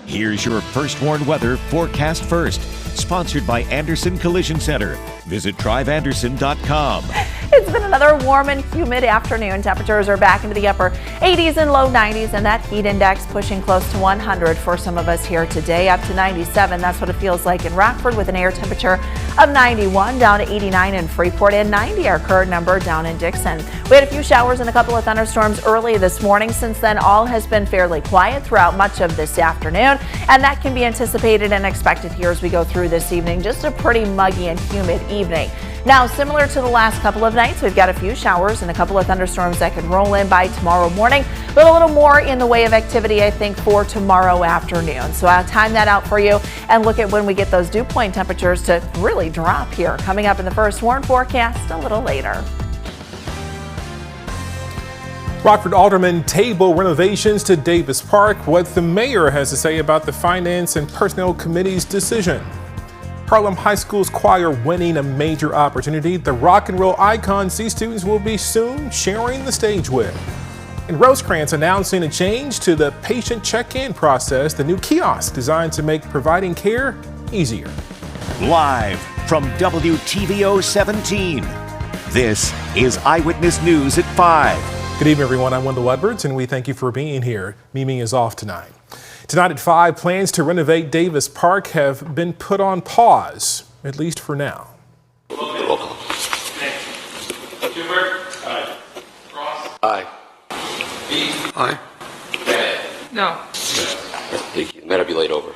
Here's your First Warn Weather forecast first. Sponsored by Anderson Collision Center. Visit driveanderson.com. It's been another warm and humid afternoon. Temperatures are back into the upper 80s and low 90s, and that heat index pushing close to 100 for some of us here today, up to 97. That's what it feels like in Rockford, with an air temperature of 91, down to 89 in Freeport, and 90 our current number down in Dixon. We had a few showers and a couple of thunderstorms early this morning. Since then, all has been fairly quiet throughout much of this afternoon, and that can be anticipated and expected here as we go through this evening. Just a pretty muggy and humid evening. Now, similar to the last couple of nights, we've got a few showers and a couple of thunderstorms that could roll in by tomorrow morning, but a little more in the way of activity, I think, for tomorrow afternoon. So I'll time that out for you and look at when we get those dew point temperatures to really drop here. Coming up in the First Warn forecast a little later. Rockford Aldermen table renovations to Davis Park. What the mayor has to say about the Finance and Personnel Committee's decision. Harlem High School's choir winning a major opportunity. The rock and roll icons these students will be soon sharing the stage with. And Rosecrance announcing a change to the patient check-in process, the new kiosk designed to make providing care easier. Live from WTVO 17, this is Eyewitness News at 5. Good evening, everyone. I'm Wendell Edwards, and we thank you for being here. Mimi is off tonight. Tonight at 5, plans to renovate Davis Park have been put on pause, at least for now. Aye. Aye. No. Thank you. That'll be laid over.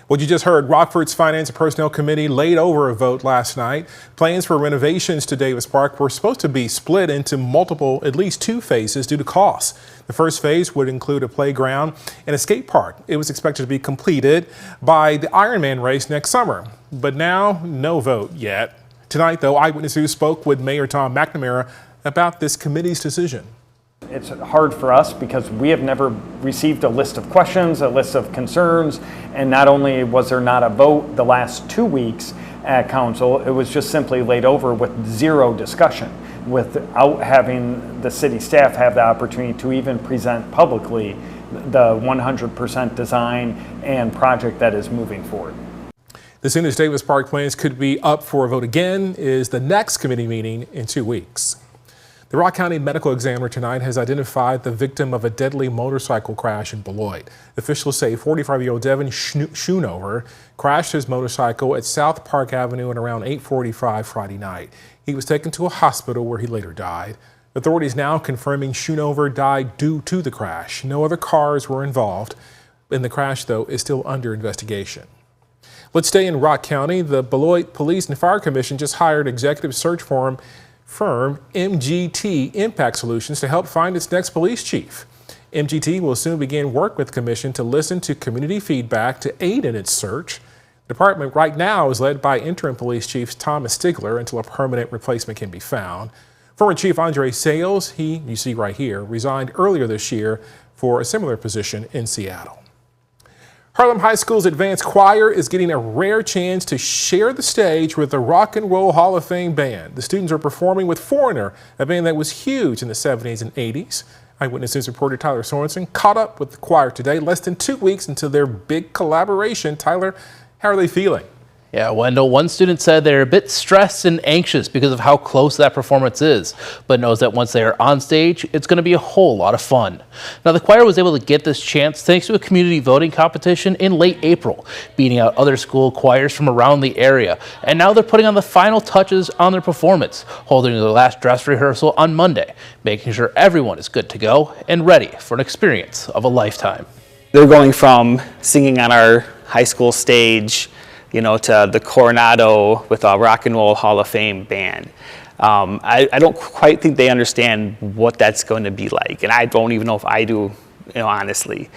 What you just heard, Rockford's Finance and Personnel Committee laid over a vote last night. Plans for renovations to Davis Park were supposed to be split into at least two phases due to costs. The first phase would include a playground and a skate park. It was expected to be completed by the Ironman race next summer, but now no vote yet. Tonight, though, Eyewitness News spoke with Mayor Tom McNamara about this committee's decision. It's hard for us because we have never received a list of questions, a list of concerns, and not only was there not a vote the last 2 weeks at council, it was just simply laid over with zero discussion, without having the city staff have the opportunity to even present publicly the 100% design and project that is moving forward. The soonest Davis Park plans could be up for a vote again is the next committee meeting in 2 weeks. The Rock County Medical Examiner tonight has identified the victim of a deadly motorcycle crash in Beloit. Officials say 45-year-old Devin Schoonover crashed his motorcycle at South Park Avenue at around 8:45 Friday night. He was taken to a hospital where he later died. Authorities now confirming Schoonover died due to the crash. No other cars were involved, and the crash, though, is still under investigation. Let's stay in Rock County. The Beloit Police and Fire Commission just hired executive search firm MGT Impact Solutions to help find its next police chief. MGT will soon begin work with the commission to listen to community feedback to aid in its search. The department right now is led by interim police chief Thomas Stigler until a permanent replacement can be found. Former Chief Andre Sales, you see right here, resigned earlier this year for a similar position in Seattle. Harlem High School's advanced choir is getting a rare chance to share the stage with the Rock and Roll Hall of Fame band. The students are performing with Foreigner, a band that was huge in the 70s and 80s. Eyewitness News reporter Tyler Sorensen caught up with the choir today, less than 2 weeks into their big collaboration. Tyler, how are they feeling? Yeah, Wendell, one student said they're a bit stressed and anxious because of how close that performance is, but knows that once they are on stage, it's going to be a whole lot of fun. Now, the choir was able to get this chance thanks to a community voting competition in late April, beating out other school choirs from around the area. And now they're putting on the final touches on their performance, holding their last dress rehearsal on Monday, making sure everyone is good to go and ready for an experience of a lifetime. They're going from singing on our high school stage, to the Coronado with a Rock and Roll Hall of Fame band. I don't quite think they understand what that's going to be like, and I don't even know if I do, honestly.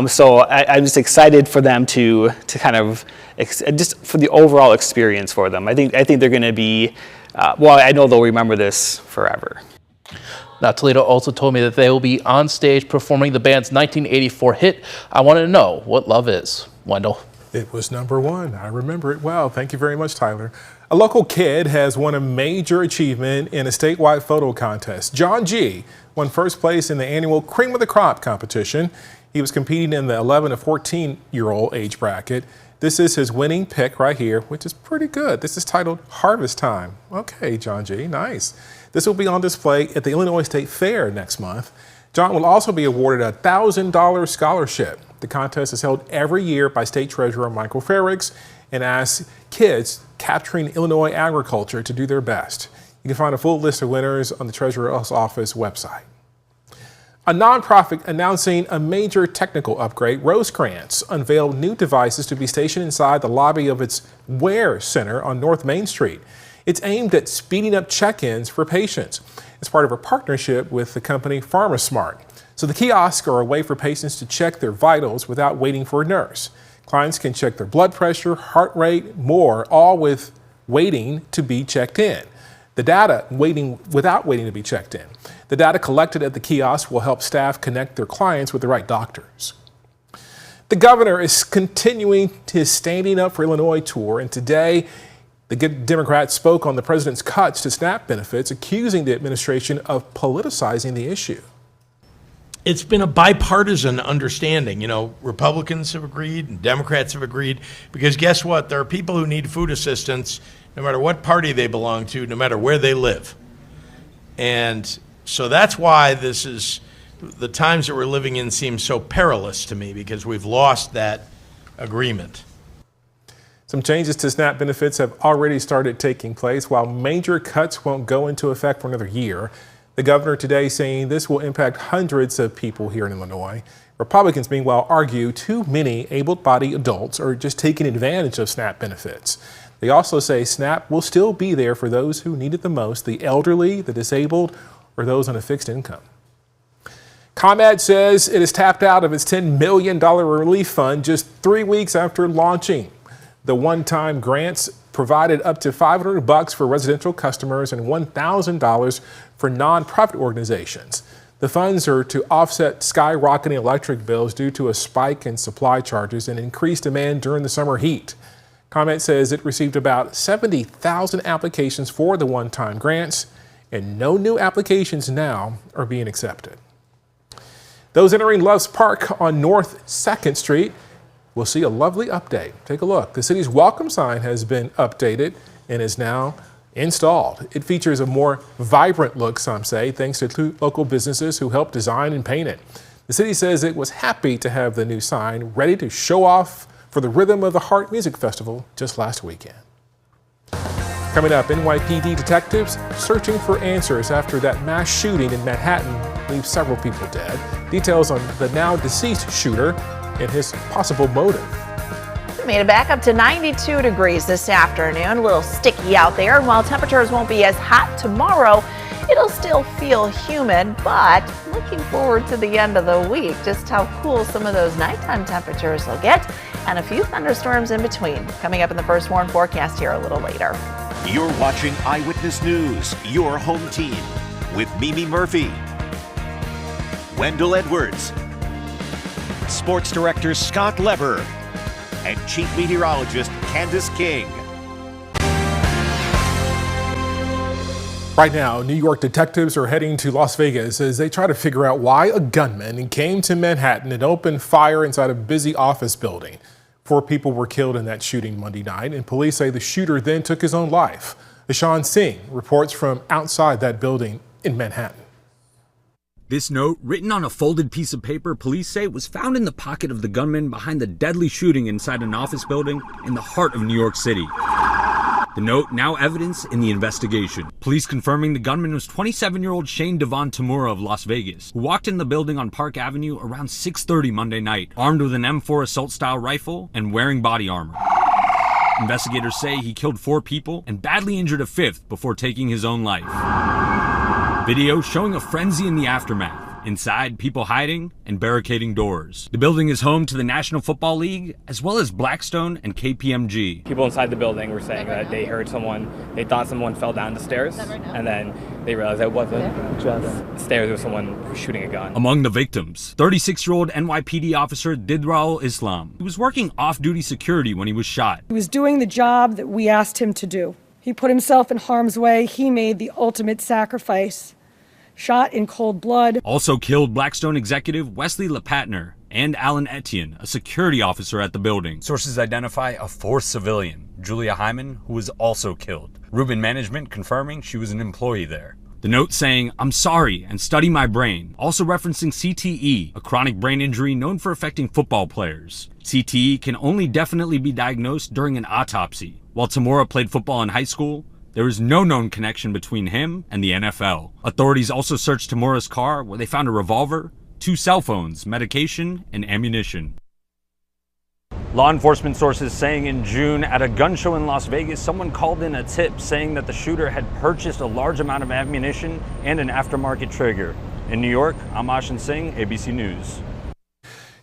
So I'm just excited for them to kind of, just for the overall experience for them. I think they're going to be, I know they'll remember this forever. Now, Toledo also told me that they will be on stage performing the band's 1984 hit, I Want to Know What Love Is. Wendell. It was #1. I remember it well. Thank you very much, Tyler. A local kid has won a major achievement in a statewide photo contest. John G. won first place in the annual Cream of the Crop competition. He was competing in the 11 to 14-year-old age bracket. This is his winning pick right here, which is pretty good. This is titled Harvest Time. Okay, John G., nice. This will be on display at the Illinois State Fair next month. John will also be awarded a $1,000 scholarship. The contest is held every year by State Treasurer Michael Frericks and asks kids capturing Illinois agriculture to do their best. You can find a full list of winners on the Treasurer's Office website. A nonprofit announcing a major technical upgrade, Rosecrance unveiled new devices to be stationed inside the lobby of its Wear Center on North Main Street. It's aimed at speeding up check-ins for patients. It's part of a partnership with the company PharmaSmart. So the kiosks are a way for patients to check their vitals without waiting for a nurse. Clients can check their blood pressure, heart rate, more, all with waiting to be checked in. The data without waiting to be checked in. The data collected at the kiosk will help staff connect their clients with the right doctors. The governor is continuing his Standing Up for Illinois tour, and today the Democrat spoke on the president's cuts to SNAP benefits, accusing the administration of politicizing the issue. It's been a bipartisan understanding. You know, Republicans have agreed and Democrats have agreed, because guess what? There are people who need food assistance no matter what party they belong to, no matter where they live. And so that's why the times that we're living in seem so perilous to me, because we've lost that agreement. Some changes to SNAP benefits have already started taking place, while major cuts won't go into effect for another year. The governor today saying this will impact hundreds of people here in Illinois. Republicans, meanwhile, argue too many able-bodied adults are just taking advantage of SNAP benefits. They also say SNAP will still be there for those who need it the most, the elderly, the disabled, or those on a fixed income. ComEd says it has tapped out of its $10 million relief fund just 3 weeks after launching. The one-time grants provided up to $500 for residential customers and $1,000 for nonprofit organizations. The funds are to offset skyrocketing electric bills due to a spike in supply charges and increased demand during the summer heat. ComEd says it received about 70,000 applications for the one-time grants, and no new applications now are being accepted. Those entering Loves Park on North 2nd Street will see a lovely update. Take a look. The city's welcome sign has been updated and is now installed. It features a more vibrant look, some say, thanks to 2 local businesses who helped design and paint it. The city says it was happy to have the new sign ready to show off for the Rhythm of the Heart Music Festival just last weekend. Coming up, NYPD detectives searching for answers after that mass shooting in Manhattan leaves several people dead. Details on the now deceased shooter and his possible motive. We made it back up to 92 degrees this afternoon. A little sticky out there, and while temperatures won't be as hot tomorrow, it'll still feel humid, but looking forward to the end of the week, just how cool some of those nighttime temperatures will get, and a few thunderstorms in between. Coming up in the first warn forecast here a little later. You're watching Eyewitness News, your home team, with Mimi Murphy, Wendell Edwards, Sports Director Scott Lever, and Chief Meteorologist Candace King. Right now, New York detectives are heading to Las Vegas as they try to figure out why a gunman came to Manhattan and opened fire inside a busy office building. 4 people were killed in that shooting Monday night, and police say the shooter then took his own life. Ashan Singh reports from outside that building in Manhattan. This note, written on a folded piece of paper, police say was found in the pocket of the gunman behind the deadly shooting inside an office building in the heart of New York City. The note, now evidence in the investigation. Police confirming the gunman was 27-year-old Shane Devon Tamura of Las Vegas, who walked in the building on Park Avenue around 6:30 Monday night, armed with an M4 assault-style rifle and wearing body armor. Investigators say he killed 4 people and badly injured a 5th before taking his own life. Video showing a frenzy in the aftermath. Inside, people hiding and barricading doors. The building is home to the National Football League, as well as Blackstone and KPMG. People inside the building were saying that they heard someone, they thought someone fell down the stairs, and then they realized it wasn't just stairs, there was someone shooting a gun. Among the victims, 36-year-old NYPD officer Didraul Islam. He was working off-duty security when he was shot. He was doing the job that we asked him to do. He put himself in harm's way. He made the ultimate sacrifice. Shot in cold blood. Also killed Blackstone executive Wesley LePatner, and Alan Etienne, a security officer at the building. Sources identify a fourth civilian, Julia Hyman, who was also killed. Rubin Management confirming she was an employee there. The note saying, "I'm sorry, and study my brain," also referencing CTE, a chronic brain injury known for affecting football players. CTE can only definitely be diagnosed during an autopsy. While Tamura played football in high school, there is no known connection between him and the NFL. Authorities also searched Tamura's car, where they found a revolver, 2 cell phones, medication, and ammunition. Law enforcement sources saying in June at a gun show in Las Vegas, someone called in a tip saying that the shooter had purchased a large amount of ammunition and an aftermarket trigger. In New York, I'm Ashin Singh, ABC News.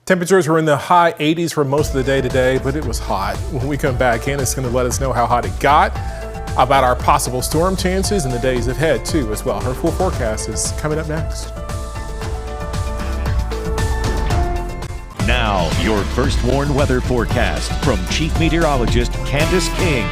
Temperatures were in the high 80s for most of the day today, but it was hot. When we come back in, it's going to let us know how hot it got, about our possible storm chances in the days ahead, too, as well. Her full forecast is coming up next. Now, your first warned weather forecast from Chief Meteorologist Candace King.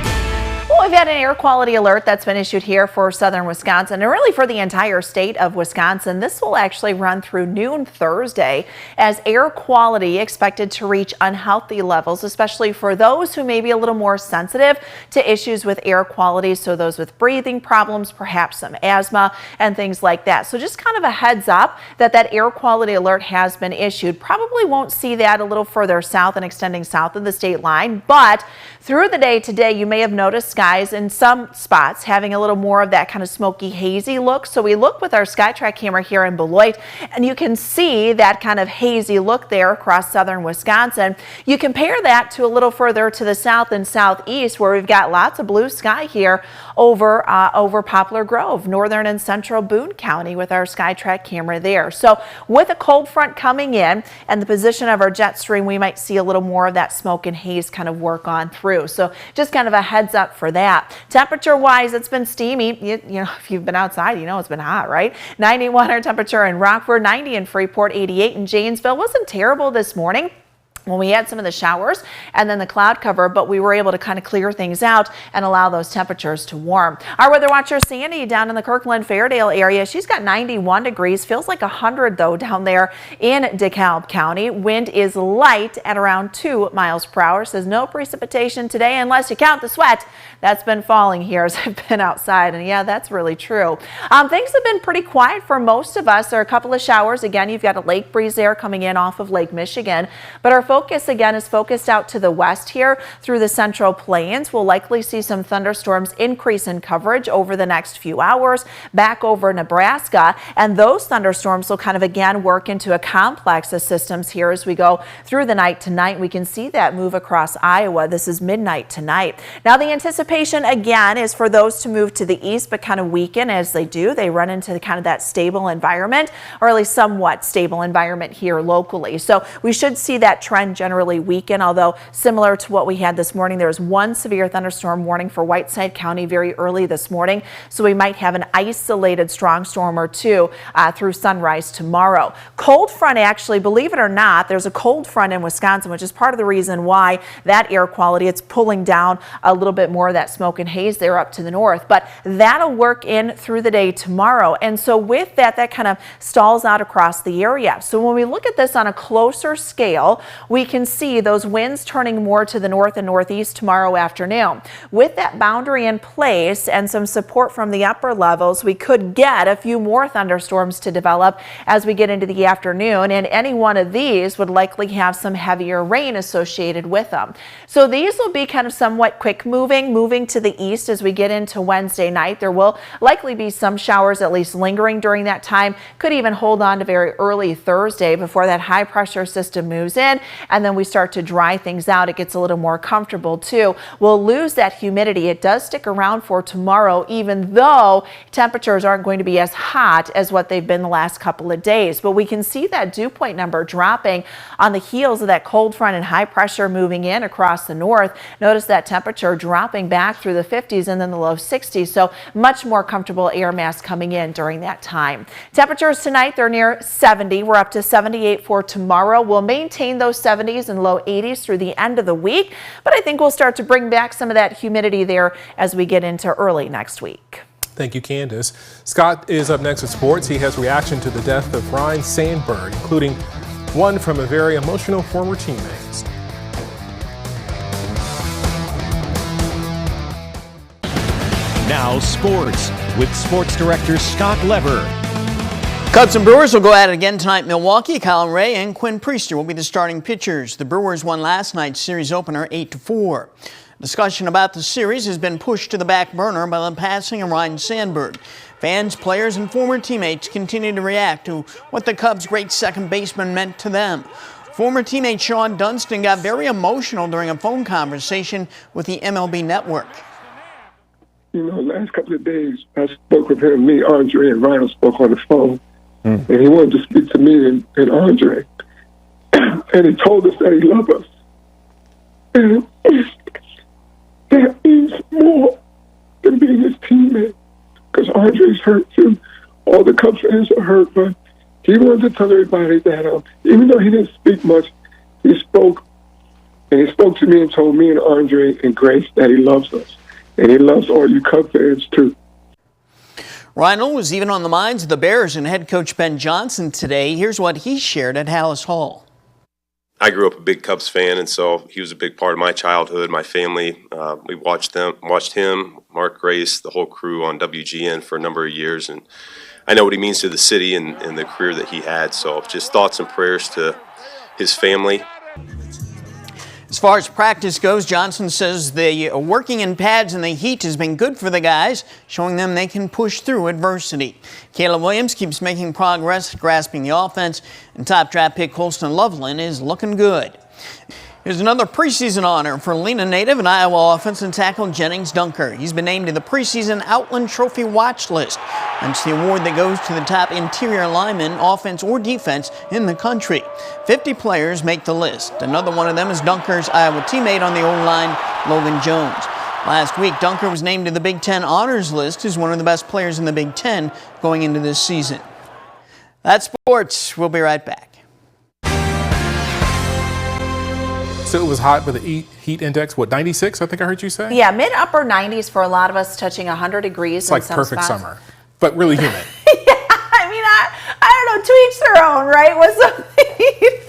Well, we've had an air quality alert that's been issued here for southern Wisconsin and really for the entire state of Wisconsin. This will actually run through noon Thursday as air quality expected to reach unhealthy levels, especially for those who may be a little more sensitive to issues with air quality. So those with breathing problems, perhaps some asthma and things like that. So just kind of a heads up that air quality alert has been issued. Probably won't see that a little further south and extending south of the state line, but through the day today, you may have noticed skies in some spots having a little more of that kind of smoky, hazy look. So we look with our SkyTrack camera here in Beloit, and you can see that kind of hazy look there across southern Wisconsin. You compare that to a little further to the south and southeast, where we've got lots of blue sky here over Poplar Grove, northern and central Boone County, with our SkyTrack camera there. So with a cold front coming in and the position of our jet stream, we might see a little more of that smoke and haze kind of work on through. So just kind of a heads up for that. Temperature wise, it's been steamy. You know, if you've been outside, you know it's been hot, right? 91 our temperature in Rockford, 90 in Freeport, 88 in Janesville. Wasn't terrible this morning when we had some of the showers and then the cloud cover, but we were able to kind of clear things out and allow those temperatures to warm. Our weather watcher Sandy down in the Kirkland Fairdale area, she's got 91 degrees, feels like 100 though down there in DeKalb County. Wind is light at around 2 miles per hour. Says no precipitation today unless you count the sweat that's been falling here as I've been outside, and yeah, that's really true. Things have been pretty quiet for most of us. There are a couple of showers. Again, you've got a lake breeze there coming in off of Lake Michigan, but our focus again is focused out to the west here through the Central Plains. We'll likely see some thunderstorms increase in coverage over the next few hours back over Nebraska, and those thunderstorms will kind of again work into a complex of systems here as we go through the night tonight. We can see that move across Iowa. This is midnight tonight. Now the anticipation again is for those to move to the east but kind of weaken as they do. They run into kind of that stable environment, or at least somewhat stable environment here locally. So we should see that trend generally weaken, although similar to what we had this morning, there's one severe thunderstorm warning for Whiteside County very early this morning. So we might have an isolated strong storm or two through sunrise tomorrow. Cold front, actually, believe it or not, there's a cold front in Wisconsin, which is part of the reason why that air quality, it's pulling down a little bit more of that smoke and haze there up to the north, but that'll work in through the day tomorrow. And so with that, that kind of stalls out across the area. So when we look at this on a closer scale, we can see those winds turning more to the north and northeast tomorrow afternoon. With that boundary in place and some support from the upper levels, we could get a few more thunderstorms to develop as we get into the afternoon, and any one of these would likely have some heavier rain associated with them. So these will be kind of somewhat quick moving to the east as we get into Wednesday night. There will likely be some showers at least lingering during that time. Could even hold on to very early Thursday before that high pressure system moves in, and then we start to dry things out. It gets a little more comfortable too. We'll lose that humidity. It does stick around for tomorrow, even though temperatures aren't going to be as hot as what they've been the last couple of days. But we can see that dew point number dropping on the heels of that cold front and high pressure moving in across the north. Notice that temperature dropping back through the 50s and then the low 60s. So much more comfortable air mass coming in during that time. Temperatures tonight, they're near 70. We're up to 78 for tomorrow. We'll maintain those 70s and low 80s through the end of the week, but I think we'll start to bring back some of that humidity there as we get into early next week. Thank you, Candace. Scott is up next with sports. He has reaction to the death of Ryan Sandberg, including one from a very emotional former teammate. Now sports with sports director Scott Lever. Cubs and Brewers will go at it again tonight in Milwaukee. Colin Ray and Quinn Priester will be the starting pitchers. The Brewers won last night's series opener 8-4. Discussion about the series has been pushed to the back burner by the passing of Ryan Sandberg. Fans, players, and former teammates continue to react to what the Cubs' great second baseman meant to them. Former teammate Sean Dunston got very emotional during a phone conversation with the MLB Network. You know, last couple of days, I spoke with him. Me, Andre, and Rhino spoke on the phone. And he wanted to speak to me and Andre. And he told us that he loved us. And that means more than being his teammate. Because Andre's hurt too. All the Cubs fans are hurt, but he wanted to tell everybody that even though he didn't speak much, he spoke. And he spoke to me and told me and Andre and Grace that he loves us. And he loves all you Cub fans too. Reinl was even on the minds of the Bears and head coach Ben Johnson today. Here's what he shared at Hallis Hall. I grew up a big Cubs fan, and so he was a big part of my childhood, my family. We watched him, Mark Grace, the whole crew on WGN for a number of years, and I know what he means to the city and the career that he had. So just thoughts and prayers to his family. As far as practice goes, Johnson says the working in pads in the heat has been good for the guys, showing them they can push through adversity. Caleb Williams keeps making progress, grasping the offense, and top draft pick Colston Loveland is looking good. Here's another preseason honor for Lena native and Iowa offensive tackle Jennings Dunker. He's been named to the preseason Outland Trophy watch list. That's the award that goes to the top interior lineman, offense or defense, in the country. 50 players make the list. Another one of them is Dunker's Iowa teammate on the O-line, Logan Jones. Last week, Dunker was named to the Big Ten honors list as one of the best players in the Big Ten going into this season. That's sports. We'll be right back. So it was hot with the heat index, what, 96, I think I heard you say? Yeah, mid-upper 90s for a lot of us, touching 100 degrees It's in like some perfect spots. summer, but really humid. I mean, I don't know, to each their own, right? With something.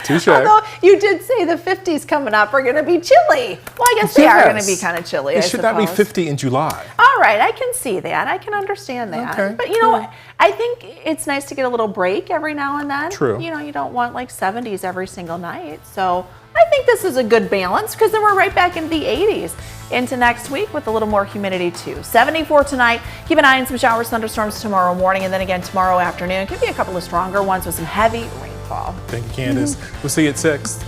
Touche. Although you did say the 50s coming up are going to be chilly. Well, I guess they are going to be kind of chilly, It should not be 50 in July. All right, I can see that. I can understand that. Okay, but you know what? I think it's nice to get a little break every now and then. True. You know, you don't want like 70s every single night. So I think this is a good balance because then we're right back into the 80s into next week with a little more humidity too. 74 tonight. Keep an eye on some showers, thunderstorms tomorrow morning, and then again tomorrow afternoon. Could be a couple of stronger ones with some heavy rainfall. Thank you, Candace. We'll see you at 6.